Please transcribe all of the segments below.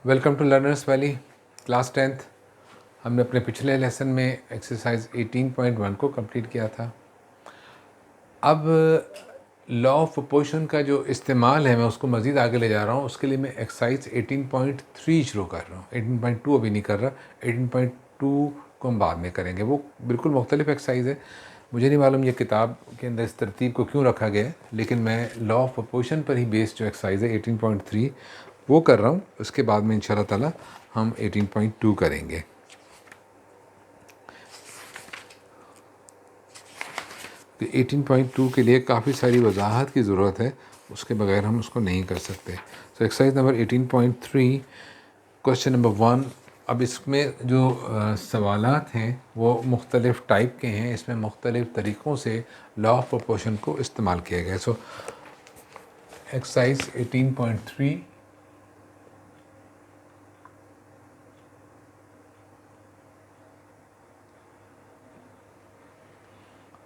Welcome to learners valley class 10th। हमने अपने पिछले लेसन में एक्सरसाइज 18.1 को कंप्लीट किया था। अब लॉ ऑफ प्रोपोर्शन का जो इस्तेमाल है मैं उसको मज़ीद आगे ले जा रहा हूँ। उसके लिए मैं एक्सरसाइज 18.3 शुरू कर रहा हूँ। 18.2 अभी नहीं कर रहा, 18.2 को हम बाद में करेंगे। वो बिल्कुल मुख्तलिफ एक्सरसाइज है। मुझे नहीं मालूम ये किताब के अंदर इस तरतीब को क्यों रखा गया है, लेकिन मैं लॉ ऑफ प्रोपोर्शन पर ही बेस्ड जो एक्सरसाइज है 18.3 वो कर रहा हूँ। उसके बाद में इंशाल्लाह ताला हम 18.2 करेंगे। तो 18.2 के लिए काफ़ी सारी वजाहत की ज़रूरत है, उसके बगैर हम उसको नहीं कर सकते। तो एक्सरसाइज नंबर 18.3 क्वेश्चन नंबर 1। अब इसमें जो सवालात हैं वो मुख्तलिफ़ टाइप के हैं। इसमें मुख्तलिफ़ तरीक़ों से लॉ ऑफ प्रोपोर्शन को इस्तेमाल किया गया है। So exercise 18.3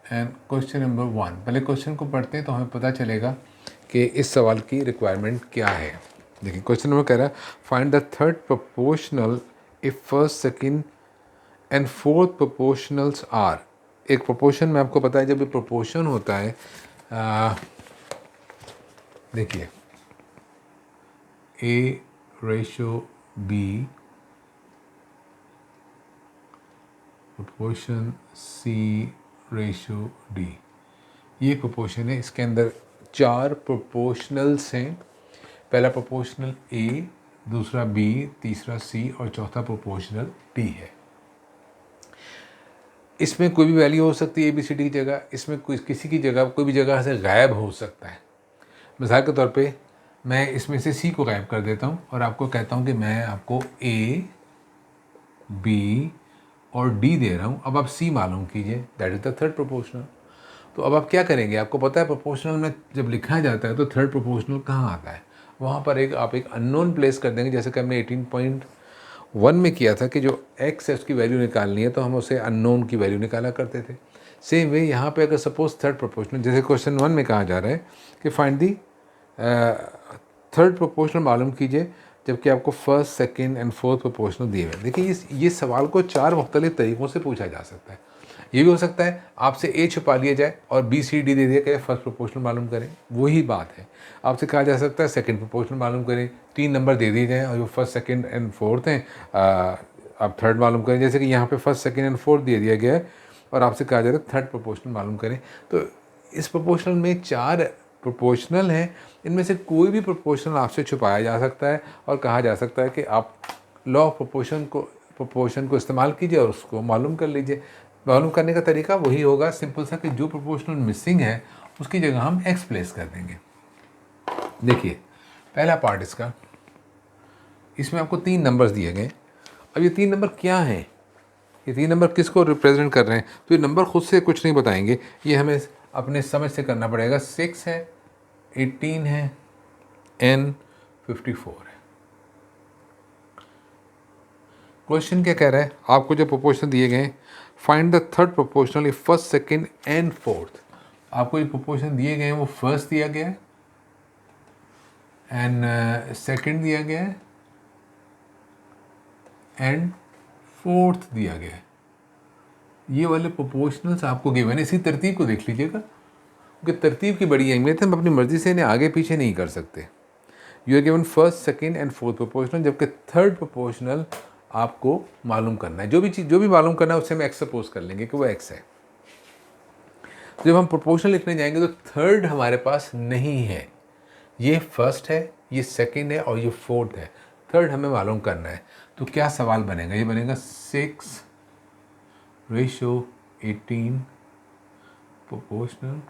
and question number 1। पहले क्वेश्चन को पढ़ते हैं तो हमें पता चलेगा कि इस सवाल की रिक्वायरमेंट क्या है। देखिए क्वेश्चन नंबर कह रहा है find the third proportional if first second and fourth proportionals are. एक प्रोपोर्शन में आपको पता है जब ये प्रोपोर्शन होता है, देखिए A ratio B proportion C ratio D, ये प्रोपोर्शन है। इसके अंदर 4 प्रोपोर्शनल्स हैं। पहला प्रोपोर्शनल A, दूसरा B, तीसरा C और चौथा प्रोपोर्शनल D है। इसमें कोई भी वैल्यू हो सकती है ABCD की जगह। इसमें कोई किसी की जगह कोई भी जगह से गायब हो सकता है। मिसाल के तौर पे मैं इसमें से C को गायब कर देता हूँ और आपको कहता हूँ कि मैं आपको A, B और D दे रहा हूँ। अब आप C मालूम कीजिए, that is the third proportional. तो अब आप क्या करेंगे, आपको पता है प्रोपोर्शनल में जब लिखा जाता है तो थर्ड प्रोपोर्शनल कहाँ आता है, वहाँ पर आप एक अननोन प्लेस कर देंगे। जैसे कि हमने 18.1 में किया था कि जो x है उसकी वैल्यू निकालनी है तो हम उसे अननोन की वैल्यू निकाला करते थे। सेम वे यहाँ पे अगर सपोज थर्ड प्रोपोर्शनल, जैसे क्वेश्चन 1 में कहा जा रहा है कि फाइंड दी थर्ड प्रोपोर्शनल मालूम कीजिए, जबकि आपको first, second and fourth proportional दिए हुए। देखिए ये सवाल को 4 मुख्तलिफ तरीक़ों से पूछा जा सकता है। ये भी हो सकता है आपसे A छुपा लिया जाए और B C D दे दिया कि फर्स्ट प्रोपोर्शनल मालूम करें, वही बात है। आपसे कहा जा सकता है सेकंड प्रोपोर्शनल मालूम करें, 3 नंबर दे दिए जाएँ और जो फर्स्ट, सेकंड एंड फोर्थ हैं आप थर्ड मालूम करें। जैसे कि यहाँ पे फर्स्ट, सेकंड एंड फोर्थ दे दिया गया है और आपसे कहा जा रहा है थर्ड प्रोपोर्शनल मालूम करें। तो इस प्रोपोर्शनल में 4 प्रोपोर्शनल हैं, इनमें से कोई भी प्रोपोर्शनल आपसे छुपाया जा सकता है और कहा जा सकता है कि आप लॉ ऑफ प्रोपोर्शन को इस्तेमाल कीजिए और उसको मालूम कर लीजिए। मालूम करने का तरीका वही होगा, सिंपल सा, कि जो प्रोपोर्शनल मिसिंग है उसकी जगह हम एक्स प्लेस कर देंगे। देखिए पहला पार्ट इसका, इसमें आपको 3 नंबर्स दिए गए। अब ये 3 नंबर क्या हैं, ये 3 नंबर किसको रिप्रेजेंट कर रहे हैं? तो ये नंबर खुद से कुछ नहीं बताएंगे, ये हमें अपने समझ से करना पड़ेगा। 6 है, 18 है, एन 54 है। क्वेश्चन क्या कह रहा है, आपको जो प्रोपोर्शन दिए गए, find the third proportional if first, second and fourth. आपको जो प्रोपोर्शन दिए गए हैं वो फर्स्ट दिया गया है एंड सेकंड दिया गया है एंड फोर्थ दिया गया है। ये वाले प्रोपोर्शनल्स आपको गिवन है। इसी तरतीब को देख लीजिएगा, क्योंकि तरतीब की बड़ी अहमियत है। हम अपनी मर्जी से इन्हें आगे पीछे नहीं कर सकते। You are given first, second and fourth proportional, जबकि थर्ड प्रोपोर्शनल आपको मालूम करना है। जो भी मालूम करना है उससे हम एक्स सपोज कर लेंगे कि वो एक्स है। जब हम प्रोपोर्शनल लिखने जाएंगे तो थर्ड हमारे पास नहीं है, ये फर्स्ट है, ये सेकंड है और ये फोर्थ है। थर्ड हमें मालूम करना है। तो क्या सवाल बनेगा, ये बनेगा 6 रेशो 18 प्रोपोर्शनल।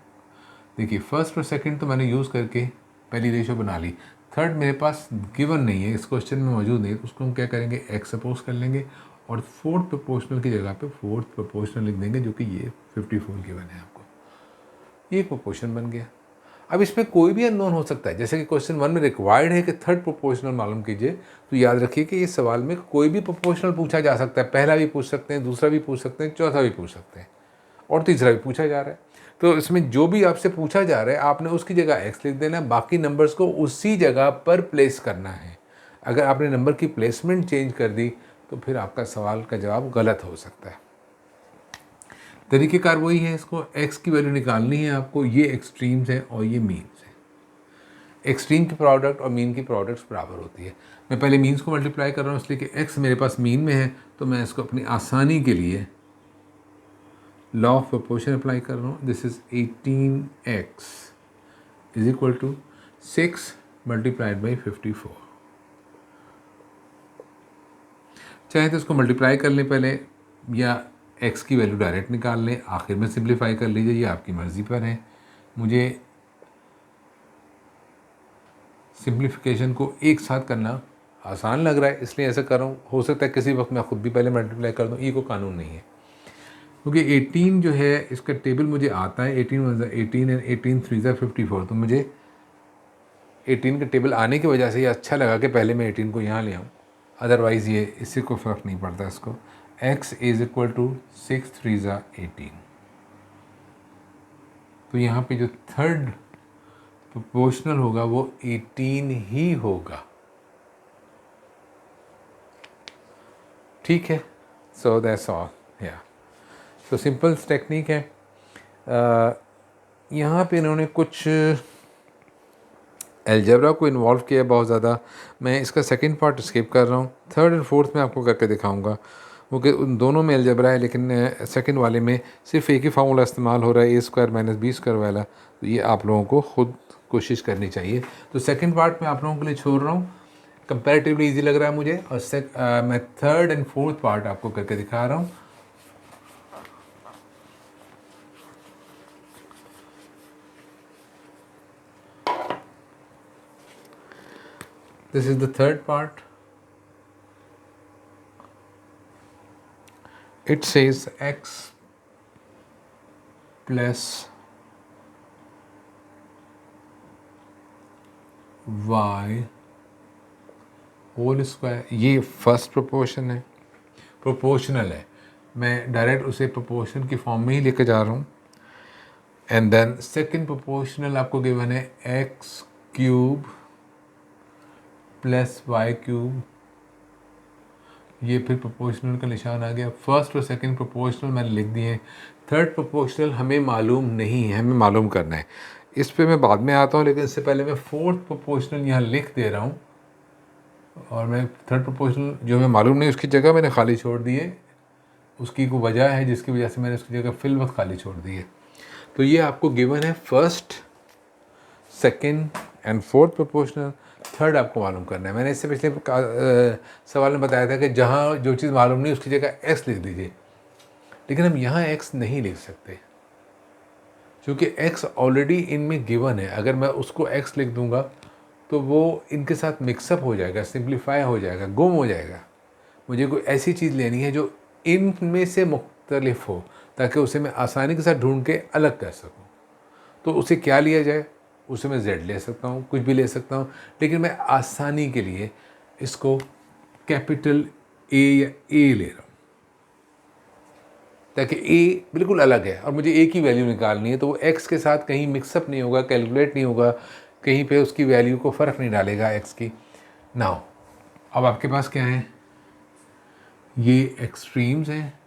देखिए फर्स्ट और सेकंड तो मैंने यूज़ करके पहली रेशो बना ली। थर्ड मेरे पास गिवन नहीं है, इस क्वेश्चन में मौजूद नहीं है, तो उसको हम क्या करेंगे, एक्स सपोज कर लेंगे और फोर्थ प्रोपोर्शनल की जगह पे फोर्थ प्रोपोर्शनल लिख देंगे, जो कि ये 54 गिवन है आपको। ये प्रोपोर्शन बन गया। अब इसमें कोई भी अननोन हो सकता है। जैसे कि क्वेश्चन 1 में रिक्वायर्ड है कि थर्ड प्रोपोर्शनल मालूम कीजिए, तो याद रखिए कि इस सवाल में कोई भी प्रोपोर्शनल पूछा जा सकता है। पहला भी पूछ सकते हैं, दूसरा भी पूछ सकते हैं, चौथा भी पूछ सकते हैं और तीसरा भी पूछा जा रहा है। तो इसमें जो भी आपसे पूछा जा रहा है आपने उसकी जगह एक्स लिख देना है, बाकी नंबर्स को उसी जगह पर प्लेस करना है। अगर आपने नंबर की प्लेसमेंट चेंज कर दी तो फिर आपका सवाल का जवाब गलत हो सकता है। तरीक़ेकार वही है, इसको x की वैल्यू निकालनी है आपको। ये एक्सट्रीम्स हैं और ये मीन्स हैं। एक्सट्रीम की प्रोडक्ट और मीन की प्रोडक्ट्स बराबर होती है। मैं पहले मीन्स को मल्टीप्लाई कर रहा हूँ इसलिए कि x मेरे पास मीन में है, तो मैं इसको अपनी आसानी के लिए लॉ ऑफ प्रोपोर्शन अप्लाई कर रहा हूँ। This is 18x is equal to 6 multiplied by 54। चाहे तो इसको मल्टीप्लाई कर लें पहले, या x की वैल्यू डायरेक्ट निकाल लें, आखिर में सिंप्लीफाई कर लीजिए, ये आपकी मर्ज़ी पर है। मुझे सिंप्लीफिकेशन को एक साथ करना आसान लग रहा है इसलिए ऐसा कर रहा हूँ। हो सकता है किसी वक्त मैं खुद भी पहले मल्टीप्लाई कर दूँ, ये को कानून नहीं है, क्योंकि 18 जो है इसका टेबल मुझे आता है। 18 1 18 एंड 18 3 54, तो मुझे 18 का टेबल आने की वजह से ये अच्छा लगा कि पहले मैं 18 को यहाँ ले आऊँ, अदरवाइज़ ये इससे कोई फ़र्क नहीं पड़ता इसको। x is equal to 6 3 18। तो यहाँ पे जो थर्ड प्रोपोर्शनल होगा वो 18 ही होगा, ठीक है। सो दैट्स ऑल, या तो सिंपल टेक्निक है। यहाँ पे इन्होंने कुछ अलजेब्रा को इन्वॉल्व किया बहुत ज़्यादा। मैं इसका सेकंड पार्ट स्किप कर रहा हूँ, थर्ड एंड फोर्थ में आपको करके दिखाऊंगा, क्योंकि उन दोनों में अलजेब्रा है, लेकिन सेकंड वाले में सिर्फ एक ही फार्मूला इस्तेमाल हो रहा है, a² - b² वाला। तो ये आप लोगों को खुद कोशिश करनी चाहिए। तो सेकंड पार्ट मैं आप लोगों के लिए छोड़ रहा हूँ, कंपैरेटिवली ईजी लग रहा है मुझे, और मैं थर्ड एंड फोर्थ पार्ट आपको करके दिखा रहा हूँ। This is the third part. It says x plus y whole square. ये फर्स्ट प्रोपोर्शन है, प्रोपोर्शनल है, मैं डायरेक्ट उसे प्रोपोर्शन की फॉर्म में ही लेके जा रहा हूँ। एंड देन सेकंड प्रोपोर्शनल आपको गिवन है x³ प्लस y³। ये फिर प्रोपोर्शनल का निशान आ गया। फर्स्ट और सेकंड प्रोपोर्शनल मैंने लिख दिए। थर्ड प्रोपोर्शनल हमें मालूम नहीं है, हमें मालूम करना है, इस पे मैं बाद में आता हूँ, लेकिन इससे पहले मैं फोर्थ प्रोपोर्शनल यहाँ लिख दे रहा हूँ। और मैं थर्ड प्रोपोर्शनल जो हमें मालूम नहीं उसकी जगह मैंने खाली छोड़ दी है, उसकी कोई वजह है जिसकी वजह से मैंने उसकी जगह फिल वक्त खाली छोड़ दी है। तो ये आपको गिवन है first, second and fourth proportional. Third आपको मालूम करना है। मैंने इससे पिछले सवाल में बताया था कि जहाँ जो चीज़ मालूम नहीं उसकी जगह x लिख दीजिए, लेकिन हम यहाँ x नहीं लिख सकते क्योंकि x ऑलरेडी इनमें गिवन है। अगर मैं उसको x लिख दूंगा तो वो इनके साथ मिक्सअप हो जाएगा, सिंप्लीफाई हो जाएगा, गुम हो जाएगा। मुझे कोई ऐसी चीज़ लेनी है जो इनमें से मुख्तलिफ हो, ताकि उसे मैं आसानी के साथ ढूंढ के अलग कर सकूं। तो उसे क्या लिया जाए? उसे मैं z ले सकता हूँ, कुछ भी ले सकता हूँ, लेकिन मैं आसानी के लिए इसको कैपिटल A या A ले रहा हूँ, ताकि A बिल्कुल अलग है और मुझे A की वैल्यू निकालनी है। तो वो x के साथ कहीं मिक्सअप नहीं होगा, कैलकुलेट नहीं होगा, कहीं पे उसकी वैल्यू को फ़र्क नहीं डालेगा x की। नाउ अब आपके पास क्या है? ये एक्सट्रीम्स हैं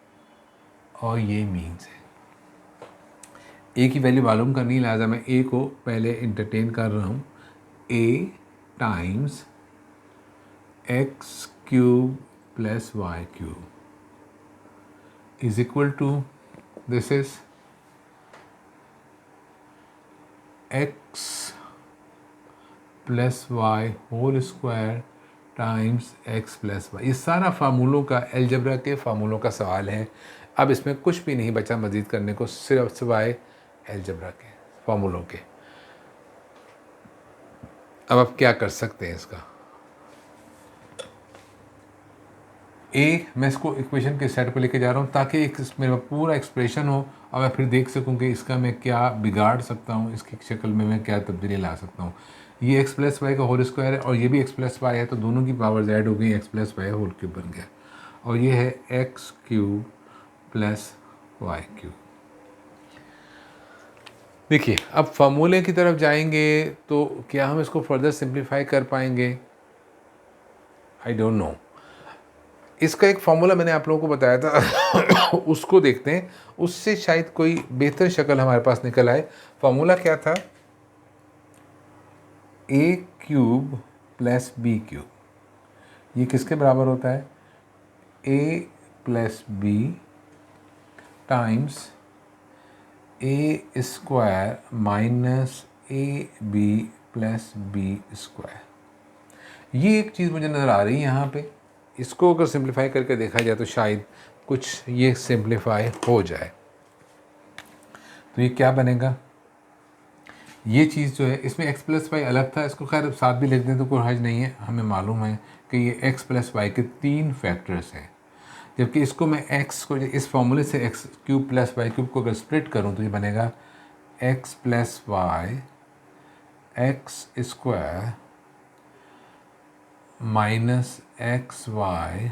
और ये मीन्स हैं। ए की वैल्यू मालूम करनी है, लिहाजा मैं ए को पहले इंटरटेन कर रहा हूँ। a times x³ plus y³ is equal to, this is x plus y whole square times x plus y. ये सारा फार्मूलों का, अलजेब्रा के फार्मूलों का सवाल है। अब इसमें कुछ भी नहीं बचा मज़ीद करने को, सिर्फ सिवाय अलजेब्रा के फार्मूलों के। अब आप क्या कर सकते हैं इसका? मैं इसको इक्वेशन के सेट पर लेके जा रहा हूँ ताकि एक मेरा पूरा एक्सप्रेशन हो और मैं फिर देख सकूँ कि इसका मैं क्या बिगाड़ सकता हूँ, इसकी शक्ल में मैं क्या तब्दीली ला सकता हूँ। ये x प्लस वाई का होल स्क्वायर है और ये भी x प्लस वाई है, तो दोनों की पावर्स ऐड हो गई, x plus y whole cube बन गया। और ये है x³ प्लस y³। देखिए, अब फार्मूले की तरफ जाएंगे तो क्या हम इसको फर्दर सिंप्लीफाई कर पाएंगे? I don't know. इसका एक फॉर्मूला मैंने आप लोगों को बताया था उसको देखते हैं, उससे शायद कोई बेहतर शक्ल हमारे पास निकल आए। फॉर्मूला क्या था? a cube plus b cube, ये किसके बराबर होता है? a plus b times a square minus a b plus b square. ये एक चीज़ मुझे नज़र आ रही है यहाँ पे। इसको अगर सिंप्लीफाई करके देखा जाए तो शायद कुछ ये सिंप्लीफाई हो जाए। तो ये क्या बनेगा? ये चीज़ जो है इसमें x प्लस वाई अलग था, इसको खैर साथ भी लिख दें तो कोई हर्ज नहीं है। हमें मालूम है कि ये x प्लस वाई के 3 फैक्टर्स हैं, जबकि इसको मैं x को इस फॉर्मूले से x cube plus Y cube को अगर स्प्लिट करूँ तो ये बनेगा x plus Y X square minus x Y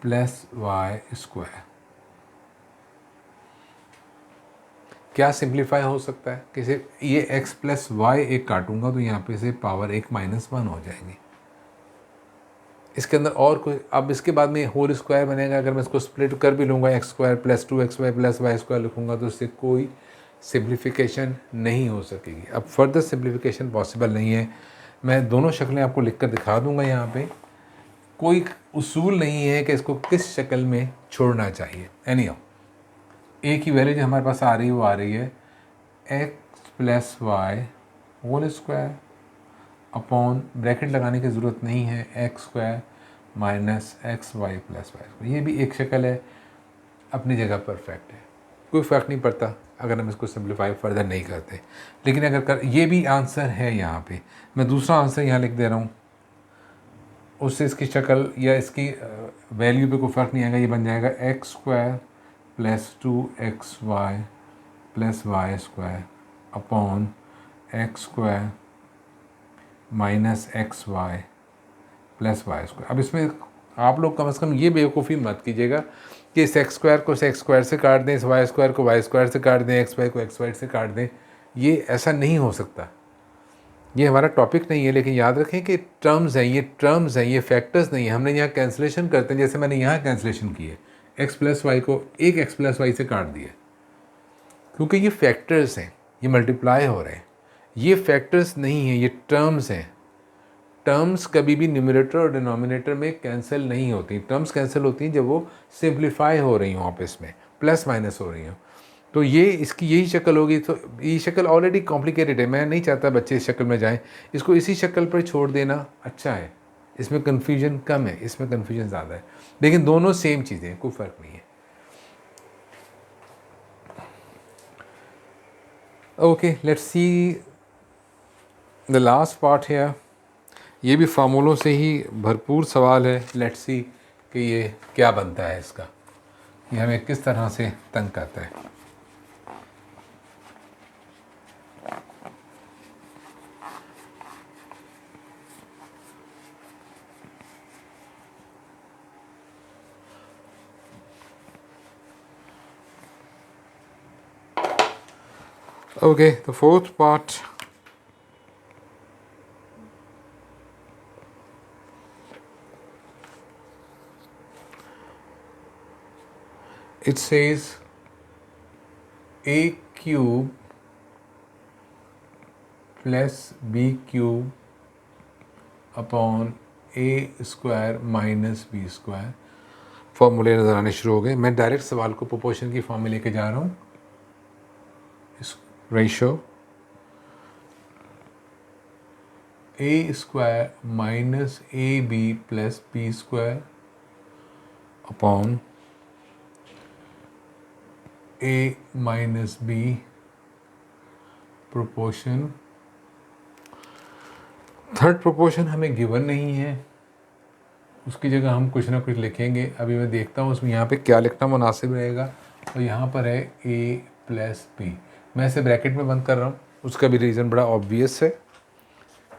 plus Y square. क्या सिंप्लीफाई हो सकता है कि सिर्फ ये x प्लस वाई एक काटूंगा तो यहाँ पे से पावर एक माइनस वन हो जाएंगे। इसके अंदर और कोई, अब इसके बाद में होल स्क्वायर बनेगा। अगर मैं इसको स्प्लिट कर भी लूँगा x square plus 2xy plus Y square लिखूँगा तो इससे कोई सिंप्लीफिकेशन नहीं हो सकेगी। अब फर्दर सिंप्लीफिकेशन पॉसिबल नहीं है। मैं दोनों शक्लें आपको लिख कर दिखा दूँगा। यहाँ पे कोई उसूल नहीं है कि इसको किस शक्ल में छोड़ना चाहिए। एनीहाउ ए की वैल्यू जो हमारे पास आ रही है वो आ रही है x plus y whole square upon, bracket लगाने की ज़रूरत नहीं है, x square minus x Y plus y. ये भी एक शक्ल है, अपनी जगह परफेक्ट है, कोई फ़र्क नहीं पड़ता अगर हम इसको सिंप्लीफाई फर्दर नहीं करते। लेकिन अगर कर, ये भी आंसर है यहाँ पे, मैं दूसरा आंसर यहाँ लिख दे रहा हूँ, उससे इसकी शक्ल या इसकी वैल्यू पे कोई फ़र्क नहीं आएगा। ये बन जाएगा x square plus 2xy plus Y square upon x square minus x Y plus Y square. अब इसमें आप लोग कम से कम ये बेवकूफ़ी मत कीजिएगा कि इस एक्स स्क्वायर को एक्स स्क्वायर से काट दें, इस वाई स्क्वायर को वाई स्क्वायर से काट दें, एक्स वाई को एक्स वाई से काट दें। ये ऐसा नहीं हो सकता, ये हमारा टॉपिक नहीं है। लेकिन याद रखें कि टर्म्स हैं, ये टर्म्स हैं, ये फैक्टर्स नहीं है। हमने यहाँ कैंसिलेशन करते हैं, जैसे मैंने यहाँ कैंसिलेशन की है, एक्स प्लस वाई को एक एक्स प्लस वाई से काट दिया, क्योंकि ये फैक्टर्स हैं, ये मल्टीप्लाई हो रहे हैं। ये फैक्टर्स नहीं हैं, ये टर्म्स हैं। टर्म्स कभी भी न्यूमरेटर और डिनोमिनेटर में कैंसिल नहीं होती। टर्म्स कैंसिल होती हैं जब वो सिंप्लीफाई हो रही हों, आपस में प्लस माइनस हो रही हों। तो ये इसकी यही शक्ल होगी। तो ये शक्ल ऑलरेडी कॉम्प्लिकेटेड है, मैं नहीं चाहता बच्चे इस शक्ल में जाएं। इसको इसी शक्ल पर छोड़ देना अच्छा है, इसमें कन्फ्यूजन कम है, इसमें कन्फ्यूजन ज़्यादा है। लेकिन दोनों सेम चीज़ें, कोई फ़र्क नहीं है। Okay, let's see the last part है। ये भी फार्मूलों से ही भरपूर सवाल है। लेट्स सी कि ये क्या बनता है इसका, ये हमें किस तरह से तंग करता है। Okay, the fourth part, it says a cube plus b cube upon a square minus b square. फॉर्मूले नज़र आने शुरू हो गए। मैं डायरेक्ट सवाल को प्रोपोर्शन की फॉर्म में लेके जा रहा हूँ। इस ratio a square minus a b plus b square upon a minus b proportion. Third proportion हमें गिवन नहीं है, उसकी जगह हम कुछ ना कुछ लिखेंगे। अभी मैं देखता हूँ उसमें यहाँ पे क्या लिखना मुनासिब रहेगा। तो यहाँ पर है ए प्लस बी, मैं इसे ब्रैकेट में बंद कर रहा हूँ। उसका भी रीज़न बड़ा ऑब्वियस है,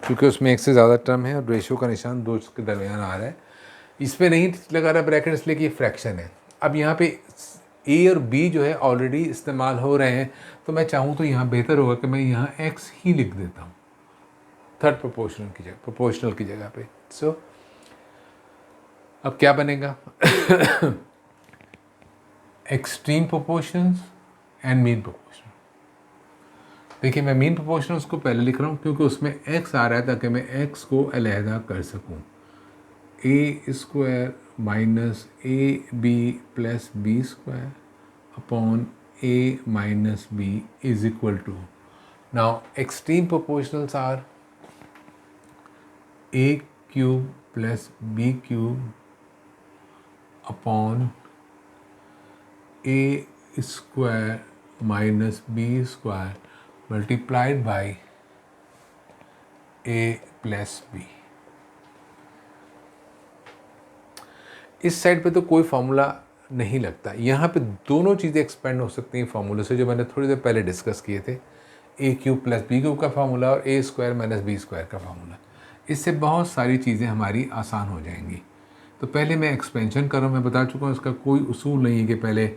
क्योंकि उसमें एक से ज़्यादा टर्म है और रेशो का निशान दो के दरमियान आ रहा है। इस पर नहीं लगा रहा ब्रैकेट, इसलिए कि ये फ्रैक्शन है। अब यहाँ पे ए और बी जो है ऑलरेडी इस्तेमाल हो रहे हैं, तो मैं चाहूँ तो यहाँ बेहतर होगा कि मैं यहाँ एक्स ही लिख देता हूँ। थर्ड प्रोपोर्शनल की जगह पे। सो अब क्या बनेगा? Extreme proportions and mean proportion. देखिए मैं मीन प्रोपोर्शनल्स को पहले लिख रहा हूँ क्योंकि उसमें x आ रहा है ताकि मैं x को अलहदा कर सकूँ। a square minus a b plus b square upon a minus b is equal to, now extreme proportionals are a cube plus b cube upon a square minus b square multiplied by a plus b. इस side पे तो कोई formula नहीं लगता, यहाँ पे दोनों चीज़ें एक्सपेंड हो सकती हैं फार्मूले से जो मैंने थोड़ी देर पहले डिस्कस किए थे, a cube plus b cube का फार्मूला और a square minus b square का फार्मूला। इससे बहुत सारी चीज़ें हमारी आसान हो जाएंगी। तो पहले मैं एक्सपेंशन कर रहा हूँ, मैं बता चुका हूँ इसका कोई उसूल नहीं है कि पहले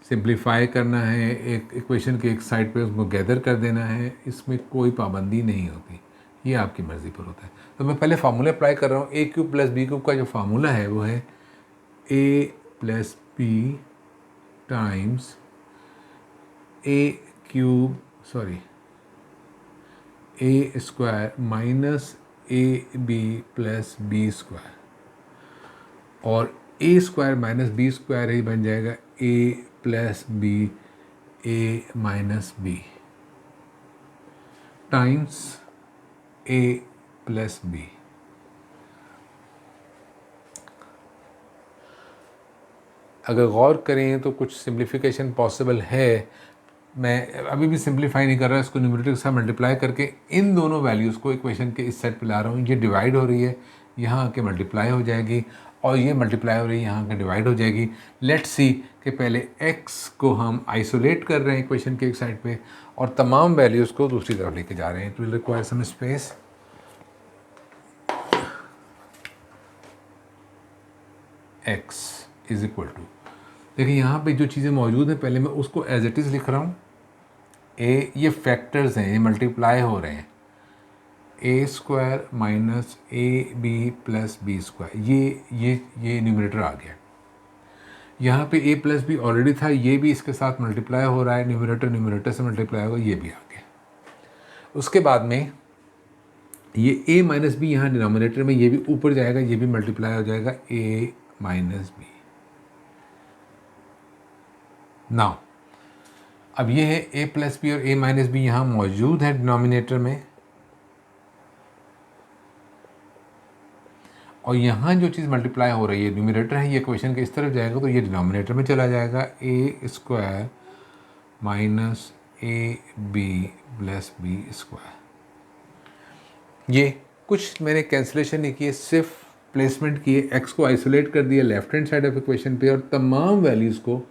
सिंप्लीफाई करना है एक इक्वेशन के एक साइड पे उसको गैदर कर देना है, इसमें कोई पाबंदी नहीं होती, ये आपकी मर्ज़ी पर होता है। तो मैं पहले फार्मूला अप्लाई कर रहा हूँ। a cube plus b cube का जो फार्मूला है वो है a plus b times a square minus a b plus b square, और a square minus b square ही बन जाएगा a plus b a minus b times a plus b. अगर गौर करें तो कुछ सिंप्लीफिकेशन पॉसिबल है। मैं अभी भी सिंप्लीफाई नहीं कर रहा, इसको न्यूमरेटर के साथ मल्टीप्लाई करके इन दोनों वैल्यूज़ को इक्वेशन के इस साइड पे ला रहा हूँ। ये डिवाइड हो रही है, यहाँ आके मल्टीप्लाई हो जाएगी, और ये मल्टीप्लाई हो रही है, यहाँ आके डिवाइड हो जाएगी। लेट्स सी कि पहले x को हम आइसोलेट कर रहे हैं इक्वेशन के एक साइड पे और तमाम वैल्यूज़ को दूसरी तरफ लेके जा रहे हैं। It will require some space. x is equal to, देखिए यहाँ पे जो चीज़ें मौजूद हैं पहले मैं उसको एज इट इज़ लिख रहा हूँ। ये फैक्टर्स हैं, ये मल्टीप्लाई हो रहे हैं, a square minus a b plus b square, ये न्यूमरेटर आ गया। यहाँ पे a प्लस बी ऑलरेडी था, ये भी इसके साथ मल्टीप्लाई हो रहा है, न्यूमरेटर से मल्टीप्लाई होगा, ये भी आ गया। उसके बाद में ये a माइनस बी यहाँ डिनोमिनेटर में, ये भी ऊपर जाएगा, ये भी मल्टीप्लाई हो जाएगा a माइनस बी। नाउ अब ये है a प्लस बी और a माइनस बी यहाँ मौजूद है डिनोमिनेटर में, और यहाँ जो चीज़ मल्टीप्लाई हो रही है न्यूमरेटर है, ये इक्वेशन के इस तरफ जाएगा तो ये डिनोमिनेटर में चला जाएगा, a square minus a b plus b square. ये कुछ मैंने कैंसिलेशन नहीं किए, सिर्फ प्लेसमेंट किए, x को आइसोलेट कर दिया left hand side of equation पे और तमाम वैल्यूज़ को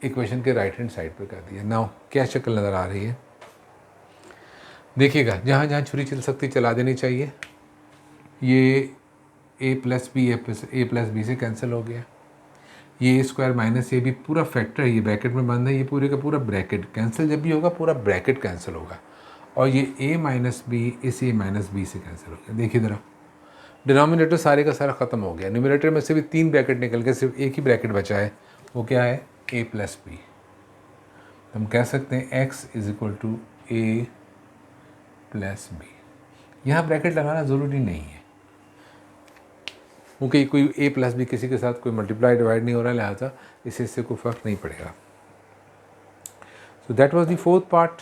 इक्वेशन के राइट हैंड साइड पे कर दिया। नाउ क्या शक्ल नज़र आ रही है देखिएगा, जहाँ जहाँ छुरी चल सकती चला देनी चाहिए। ये a प्लस बी से कैंसिल हो गया, ये a square minus a b पूरा फैक्टर है, ये ब्रैकेट में बंद है, ये पूरे का पूरा ब्रैकेट कैंसिल जब भी होगा पूरा ब्रैकेट कैंसिल होगा, और ये a माइनस बी इस a माइनस बी से कैंसिल हो गया। देखिए ज़रा, डिनोमिनेटर सारे का सारा ख़त्म हो गया, न्यूमरेटर में से भी 3 ब्रैकेट निकल के सिर्फ एक ही ब्रैकेट बचा है, वो क्या है a प्लस बी। हम कह सकते हैं x is equal to a plus b. यहाँ ब्रैकेट लगाना ज़रूरी नहीं है क्योंकि कोई a प्लस बी किसी के साथ कोई मल्टीप्लाई डिवाइड नहीं हो रहा है, लिहाजा इससे कोई फ़र्क नहीं पड़ेगा। सो that was the fourth part.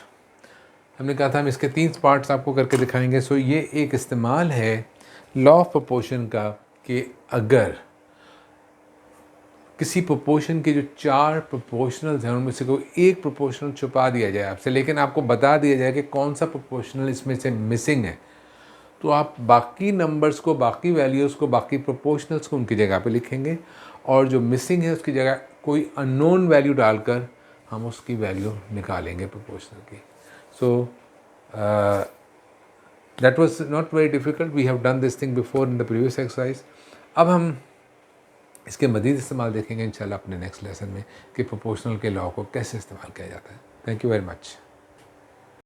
हमने कहा था हम इसके 3 पार्ट्स आपको करके दिखाएंगे। सो ये एक इस्तेमाल है लॉ ऑफ प्रोपोर्शन का कि अगर किसी प्रोपोर्शन के जो 4 प्रोपोर्शनल्स हैं उनमें से कोई एक प्रोपोर्शनल छुपा दिया जाए आपसे, लेकिन आपको बता दिया जाए कि कौन सा प्रोपोर्शनल इसमें से मिसिंग है, तो आप बाकी नंबर्स को, बाकी वैल्यूज़ को, बाकी प्रोपोर्शनल्स को उनकी जगह पे लिखेंगे और जो मिसिंग है उसकी जगह कोई अननोन वैल्यू डालकर हम उसकी वैल्यू निकालेंगे प्रोपोर्शनल की। So that was not very difficult, we have done this thing before in the previous exercise. अब हम इसके मज़ीद इस्तेमाल देखेंगे इंशाल्लाह अपने नेक्स्ट लेसन में कि प्रोपोर्शनल के लॉ को कैसे इस्तेमाल किया जाता है। Thank you very much.